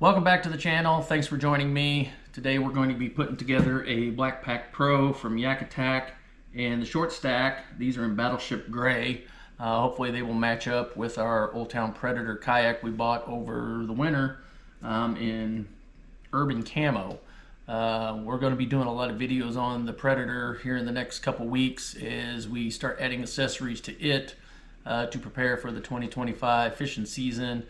Welcome back to the channel. Thanks for joining me. Today we're going to be putting together a Blackpak Pro from Yak Attack and the Shortstak. These are in Battleship Gray. Hopefully they will match up with our Old Town Predator kayak we bought over the winter in urban camo. We're going to be doing a lot of videos on the Predator here in the next couple weeks as we start adding accessories to it to prepare for the 2025 fishing season.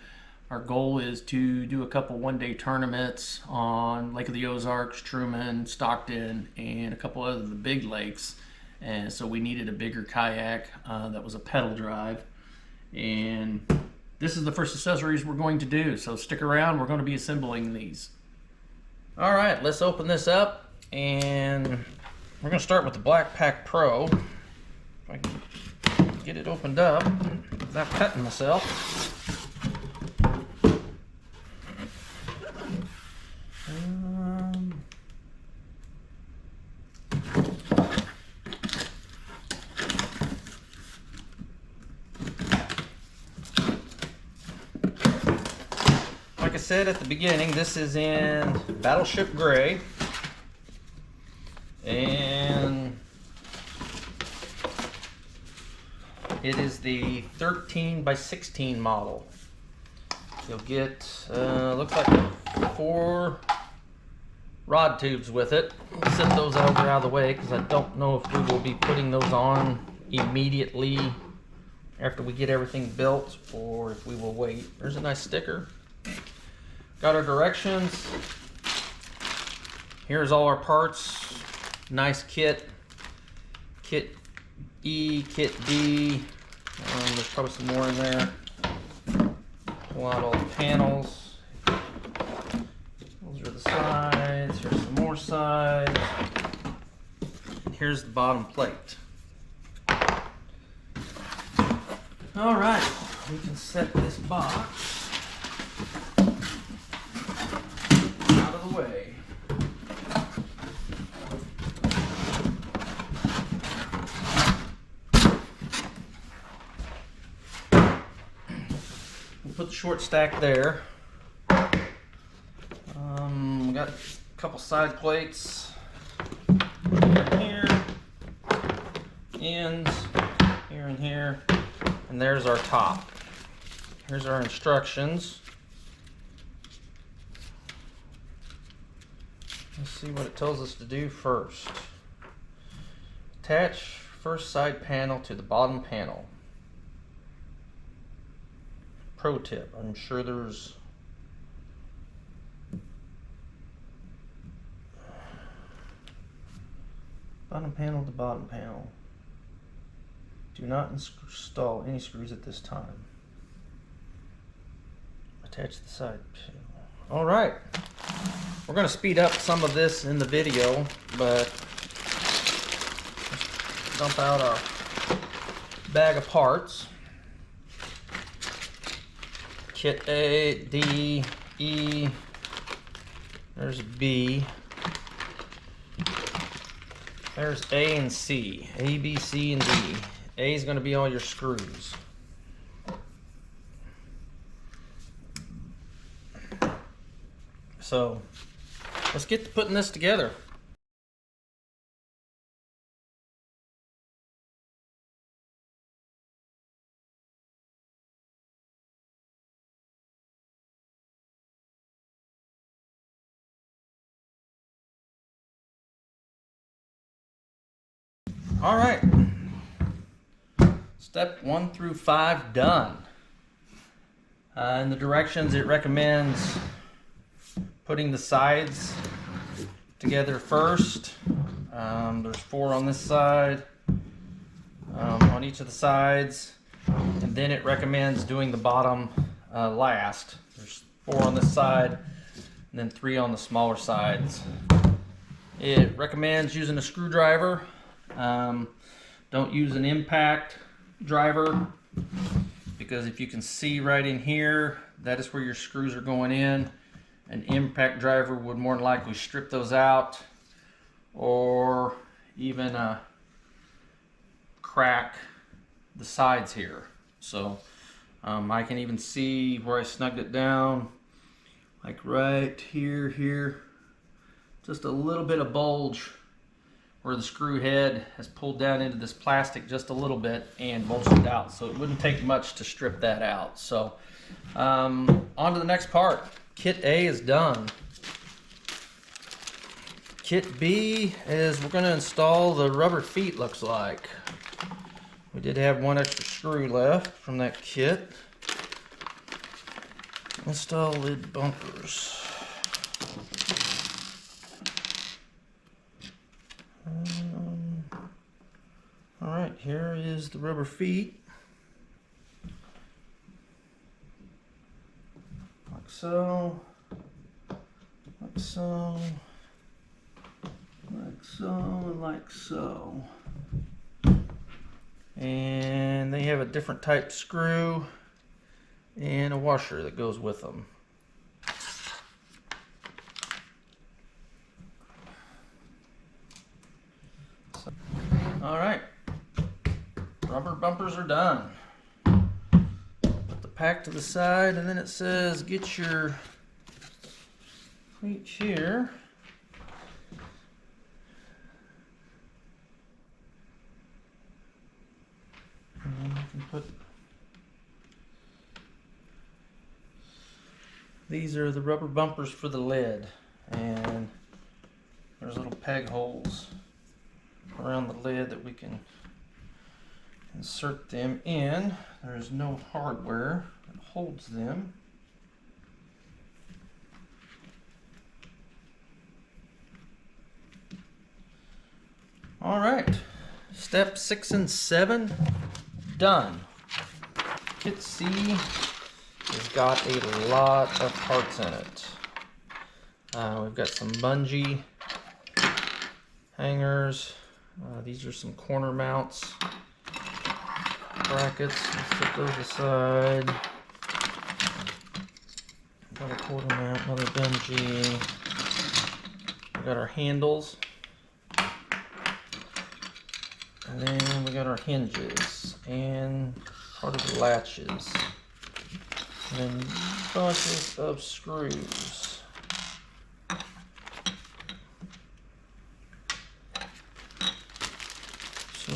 Our goal is to do a couple one-day tournaments on Lake of the Ozarks, Truman, Stockton, and a couple other the big lakes. And so we needed a bigger kayak that was a pedal drive. And this is the first accessories we're going to do. So stick around, we're going to be assembling these. All right, let's open this up. And we're going to start with the Blackpak Pro. If I can get it opened up without cutting myself. Like I said at the beginning, this is in Battleship Gray, and it is the 13 by 16 model. You'll get looks like 4 rod tubes with it. I'll set those out of the way because I don't know if we will be putting those on immediately after we get everything built or if we will wait. There's a nice sticker. Got our directions. Here's all our parts. Nice kit. Kit E, Kit D. There's probably some more in there. Pull out all the panels. Those are the sides. Here's some more sides. And here's the bottom plate. All right, we can set this box out of the way. We'll put the Shortstak there. We got a couple side plates here, ends here and here, and there's our top. Here's our instructions. Let's see what it tells us to do first. Attach first side panel to the bottom panel. Pro tip, I'm sure there's bottom panel to bottom panel. Do not install any screws at this time. Attach the side panel. All right. We're going to speed up some of this in the video, but let's dump out our bag of parts. Kit A, D, E, there's B, there's A and C, A, B, C, and D. A is going to be all your screws. So let's get to putting this together. All right, step 1 through 5 done. In the directions, it recommends putting the sides together first. There's 4 on this side, on each of the sides, and then it recommends doing the bottom last. There's 4 on this side, and then 3 on the smaller sides. It recommends using a screwdriver. Don't use an impact driver, because if you can see right in here, that is where your screws are going in. An impact driver would more than likely strip those out or even crack the sides here. So I can even see where I snugged it down like right here. Just a little bit of bulge where the screw head has pulled down into this plastic just a little bit and bulged it out. So it wouldn't take much to strip that out. So on to the next part. Kit A is done. Kit B is we're going to install the rubber feet, looks like. We did have one extra screw left from that kit. Install lid bumpers. Alright, here is the rubber feet. Like so. Like so. Like so and like so. And they have a different type screw and a washer that goes with them. So, all right, rubber bumpers are done. Put the pack to the side, and then it says get your cleats here. And then you can put, these are the rubber bumpers for the lid, and there's little peg holes around the lid that we can insert them in. There's no hardware that holds them. All right, step 6 and 7 done. Kit C has got a lot of parts in it. We've got some bungee hangers. These are some corner mounts, brackets. Let's put those aside. Got a quarter mount, another bungee. We got our handles. And then we got our hinges and part of the latches. And then bunches of screws. So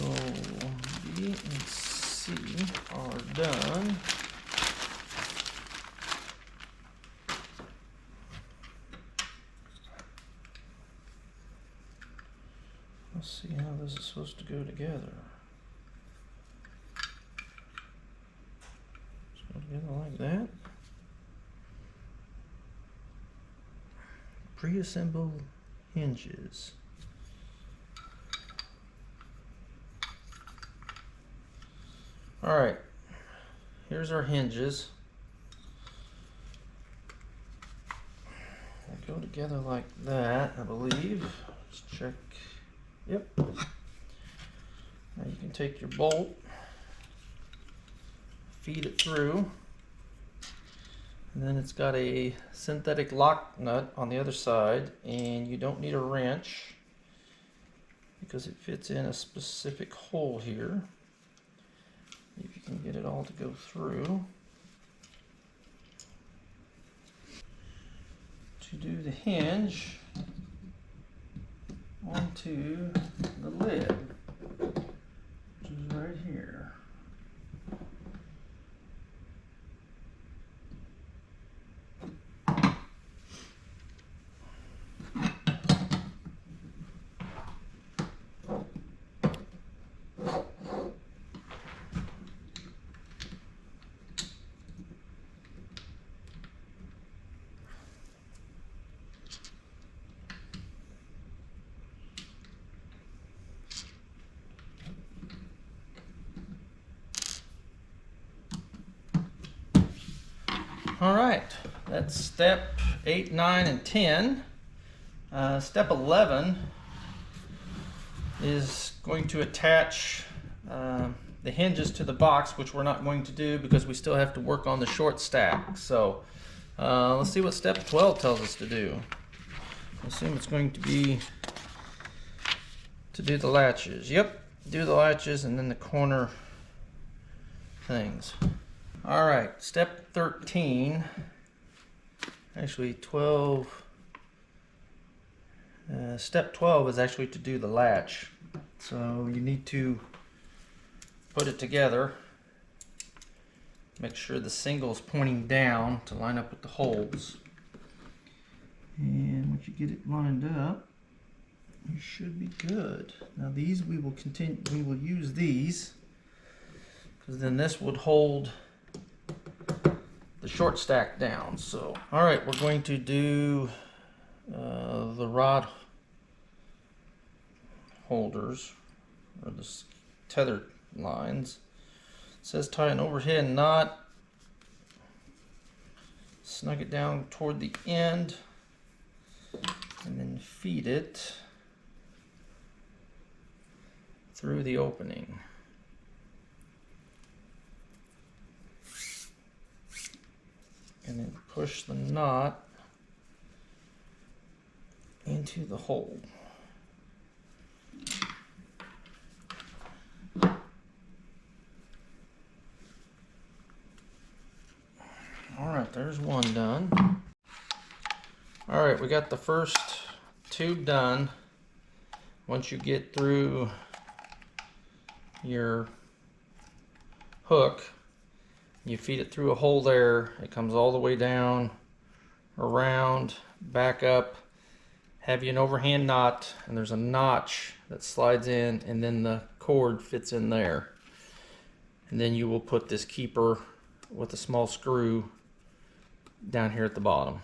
B and C are done. Let's see how this is supposed to go together. Let's go together like that. Pre-assembled hinges. Alright, here's our hinges. They go together like that, I believe. Let's check. Yep. Now you can take your bolt, feed it through, and then it's got a synthetic lock nut on the other side, and you don't need a wrench because it fits in a specific hole here. If you can get it all to go through. To do the hinge onto the lid, which is right here. All right, that's step 8, 9, and 10. Step 11 is going to attach the hinges to the box, which we're not going to do because we still have to work on the short stack. So let's see what step 12 tells us to do. I assume it's going to be to do the latches. Yep, do the latches and then the corner things. All right, step 13 actually 12. Step 12 is actually to do the latch. So you need to put it together. Make sure the single is pointing down to line up with the holes. And once you get it lined up, you should be good. Now these we will use these, because then this would hold the short stack down. So, all right, we're going to do the rod holders, or the tether lines. It says tie an overhead knot, snug it down toward the end, and then feed it through the opening. And then push the knot into the hole. Alright, there's one done. Alright, we got the first tube done. Once you get through your hook, you feed it through a hole there. It comes all the way down, around, back up. Have you an overhand knot, and there's a notch that slides in, and then the cord fits in there. And then you will put this keeper with a small screw down here at the bottom.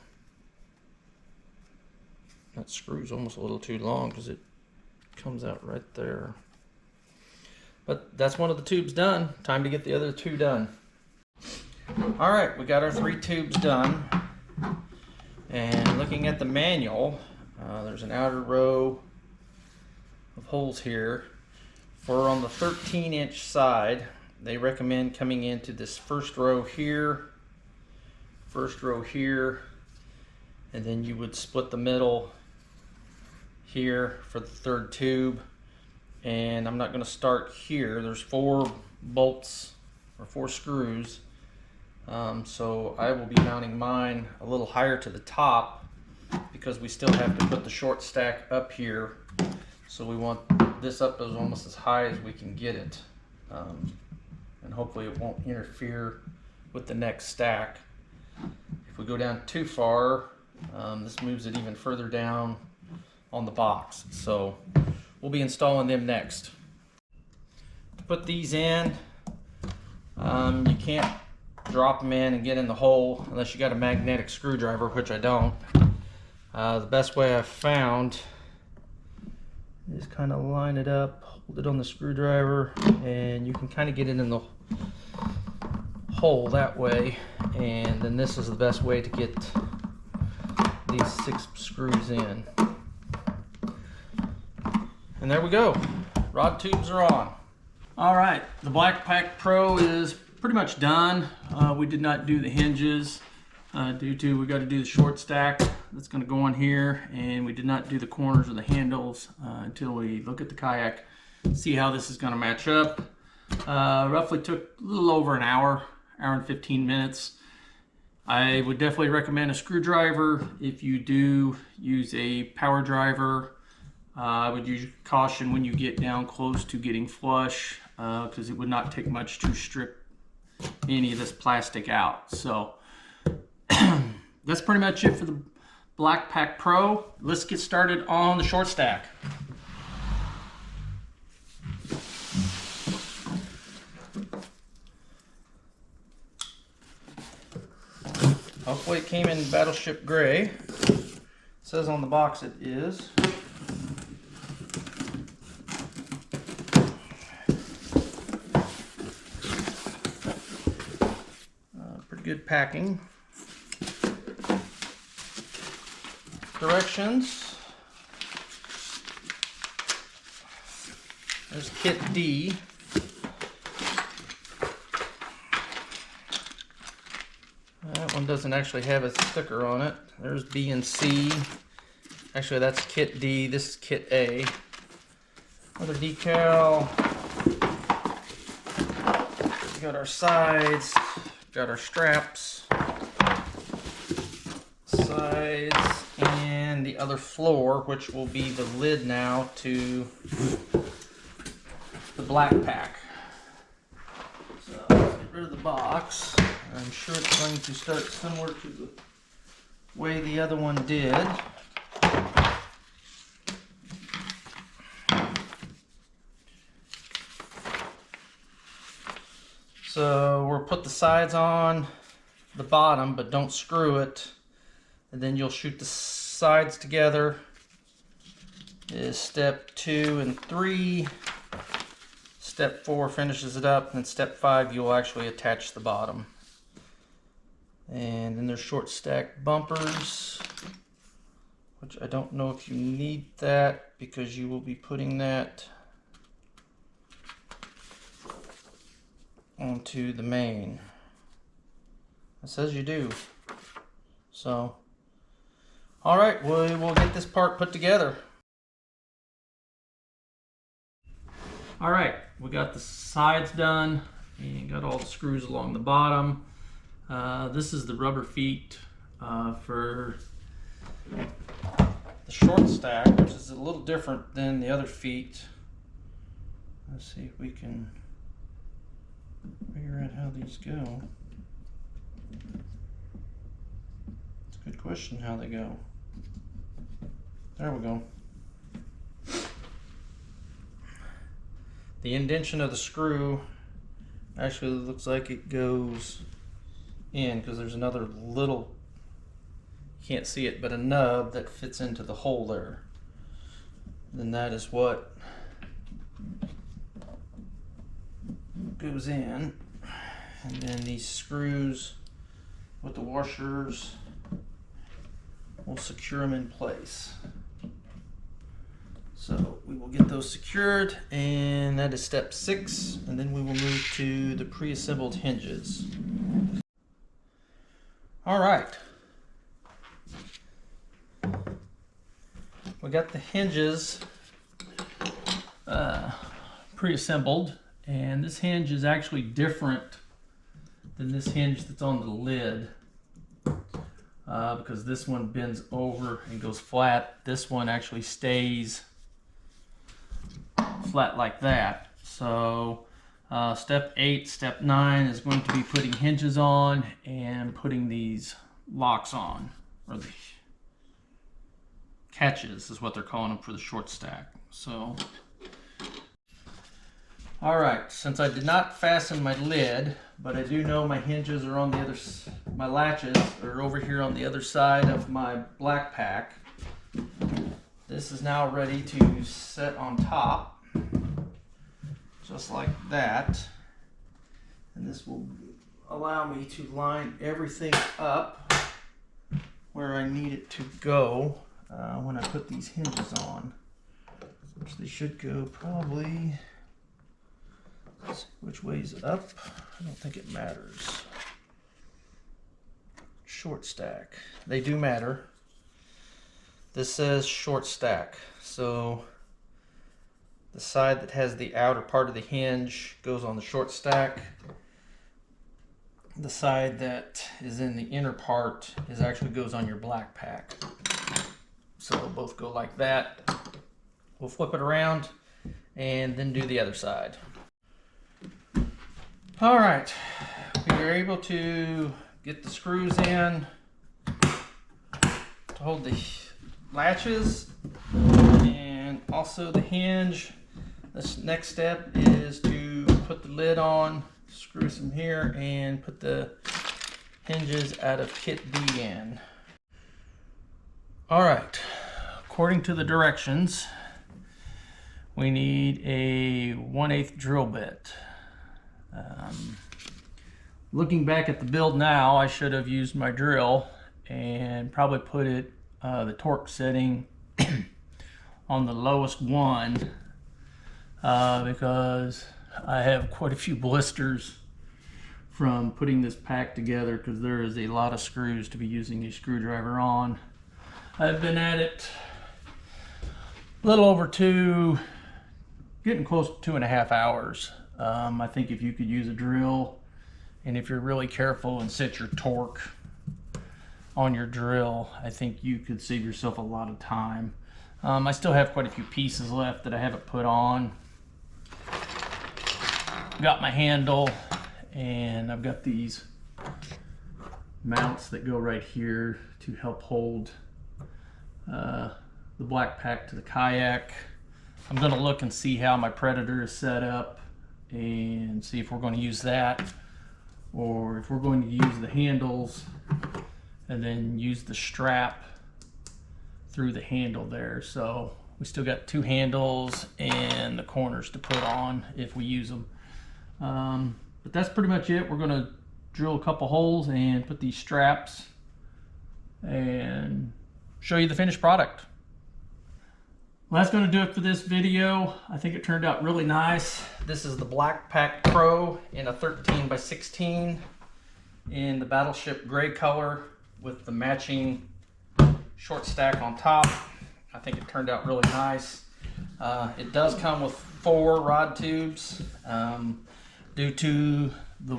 That screw's almost a little too long because it comes out right there. But that's one of the tubes done. Time to get the other two done. All right, we got our 3 tubes done. And looking at the manual, there's an outer row of holes here. For on the 13-inch side, they recommend coming into this first row here, and then you would split the middle here for the 3rd tube. And I'm not going to start here. There's 4 bolts or 4 screws. So I will be mounting mine a little higher to the top because we still have to put the short stack up here. So we want this up as almost as high as we can get it. And hopefully it won't interfere with the next stack. If we go down too far, this moves it even further down on the box. So we'll be installing them next. To put these in, you can't drop them in and get in the hole unless you got a magnetic screwdriver, which I don't. The best way I've found is kind of line it up, hold it on the screwdriver, and you can kind of get it in the hole that way. And then this is the best way to get these 6 screws in. And there we go. Rod tubes are on. All right, the Blackpak Pro is pretty much done. We did not do the hinges due to we got to do the short stack that's going to go on here, and we did not do the corners or the handles until we look at the kayak, see how this is going to match up. Roughly took a little over an hour and 15 minutes. I would definitely recommend a screwdriver. If you do use a power driver, I would use caution when you get down close to getting flush, because it would not take much to strip any of this plastic out. So that's pretty much it for the Blackpak Pro. Let's get started on the short stack. Hopefully it came in battleship gray. It says on the box it is. Pretty good packing. Directions. There's kit D. That one doesn't actually have a sticker on it. There's B and C. Actually, that's kit D. This is kit A. Another decal. We got our sides. Got our straps. sides and the other floor, which will be the lid now to the Blackpak. So let's get rid of the box. I'm sure it's going to start similar to the way the other one did. So we'll put the sides on the bottom, but don't screw it. And then you'll shoot the sides together. Is step 2 and 3. Step 4 finishes it up, and then step 5 you'll actually attach the bottom. And then there's Shortstak bumpers, which I don't know if you need that because you will be putting that onto the main. It says you do. So, alright, we'll get this part put together. Alright, we got the sides done and got all the screws along the bottom. This is the rubber feet for the Shortstak, which is a little different than the other feet. Let's see if we can figure out how these go. It's a good question how they go. There we go. The indentation of the screw actually looks like it goes in because there's another little, you can't see it, but a nub that fits into the hole there. Then that is what goes in. And then these screws with the washers will secure them in place. So we will get those secured, and that is step 6, and then we will move to the pre-assembled hinges. All right. We got the hinges pre-assembled, and this hinge is actually different than this hinge that's on the lid because this one bends over and goes flat. This one actually stays flat like that. So step 8, step 9 is going to be putting hinges on and putting these locks on, or the catches is what they're calling them for the Shortstak. So all right, since I did not fasten my lid, but I do know my hinges are on the other, my latches are over here on the other side of my Blackpak. This is now ready to set on top, just like that. And this will allow me to line everything up where I need it to go when I put these hinges on, which they should go probably, let's see which way's up. I don't think it matters. Shortstak. They do matter. This says Shortstak, so the side that has the outer part of the hinge goes on the Shortstak. The side that is in the inner part is actually goes on your Blackpak. So both go like that. We'll flip it around and then do the other side. All right, we are able to get the screws in to hold the latches and also the hinge. This next step is to put the lid on, screw some here, and put the hinges out of kit B in. All right, according to the directions, we need a 1/8 drill bit. Looking back at the build now, I should have used my drill and probably put it the torque setting on the lowest one because I have quite a few blisters from putting this pack together because there is a lot of screws to be using a screwdriver on. I've been at it a little over getting close to 2.5 hours. I think if you could use a drill, and if you're really careful and set your torque on your drill, I think you could save yourself a lot of time. I still have quite a few pieces left that I haven't put on. Got my handle, and I've got these mounts that go right here to help hold the Blackpak to the kayak. I'm going to look and see how my Predator is set up and see if we're going to use that, or if we're going to use the handles and then use the strap through the handle there. So we still got 2 handles and the corners to put on if we use them. But that's pretty much it. We're going to drill a couple holes and put these straps and show you the finished product. Well, that's going to do it for this video. I think it turned out really nice. This is the Blackpak Pro in a 13 by 16 in the Battleship gray color with the matching Shortstak on top. I think it turned out really nice. It does come with 4 rod tubes. Due to the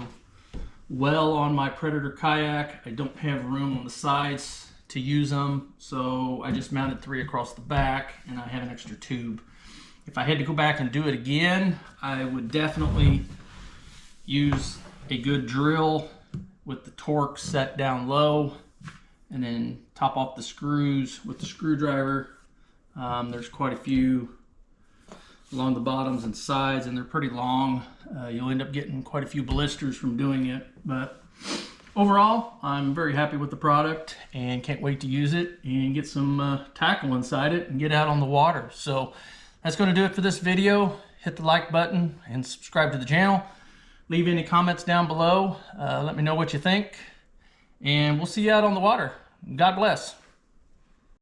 well on my Predator kayak, I don't have room on the sides to use them, so I just mounted 3 across the back, and I have an extra tube. If I had to go back and do it again, I would definitely use a good drill with the torque set down low, and then top off the screws with the screwdriver. There's quite a few along the bottoms and sides, and they're pretty long. You'll end up getting quite a few blisters from doing it, but overall, I'm very happy with the product and can't wait to use it and get some tackle inside it and get out on the water. So that's going to do it for this video. Hit the like button and subscribe to the channel. Leave any comments down below. Let me know what you think, and we'll see you out on the water. God bless.